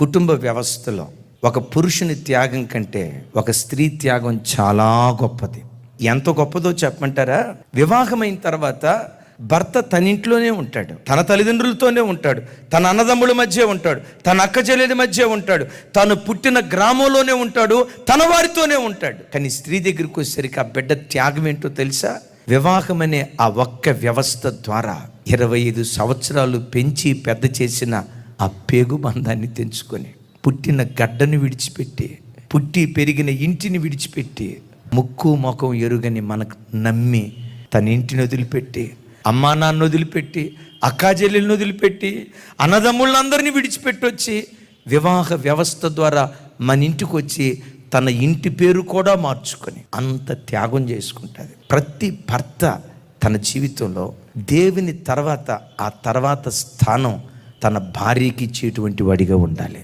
కుటుంబ వ్యవస్థలో ఒక పురుషుని త్యాగం కంటే ఒక స్త్రీ త్యాగం చాలా గొప్పది. ఎంత గొప్పదో చెప్పమంటారా? వివాహమైన తర్వాత భర్త తన ఇంట్లోనే ఉంటాడు, తన తల్లిదండ్రులతోనే ఉంటాడు, తన అన్నదమ్ముల మధ్య ఉంటాడు, తన అక్క చెల్లెల మధ్య ఉంటాడు, తను పుట్టిన గ్రామంలోనే ఉంటాడు, తన వారితోనే ఉంటాడు. కానీ స్త్రీ దగ్గరికి వచ్చేసరికి ఆ బిడ్డ త్యాగం ఏంటో తెలుసా? వివాహం అనే ఆ ఒక్క వ్యవస్థ ద్వారా 25 సంవత్సరాలు పెంచి పెద్ద చేసిన ఆ పేగు బంధాన్ని తెంచుకొని, పుట్టిన గడ్డను విడిచిపెట్టి, పుట్టి పెరిగిన ఇంటిని విడిచిపెట్టి, ముక్కు ముఖం ఎరుగని మనకు నమ్మి తన ఇంటిని వదిలిపెట్టి, అమ్మా నాన్న వదిలిపెట్టి, అక్కా చెల్లెలను వదిలిపెట్టి, అన్నదమ్ములందరినీ విడిచిపెట్టి వచ్చి వివాహ వ్యవస్థ ద్వారా మన ఇంటికి వచ్చి తన ఇంటి పేరు కూడా మార్చుకొని అంత త్యాగం చేసుకుంటుంది. ప్రతి భర్త తన జీవితంలో దేవుని తర్వాత ఆ తర్వాత స్థానం తన భార్యకి ఇచ్చేటువంటి వాడిగా ఉండాలి.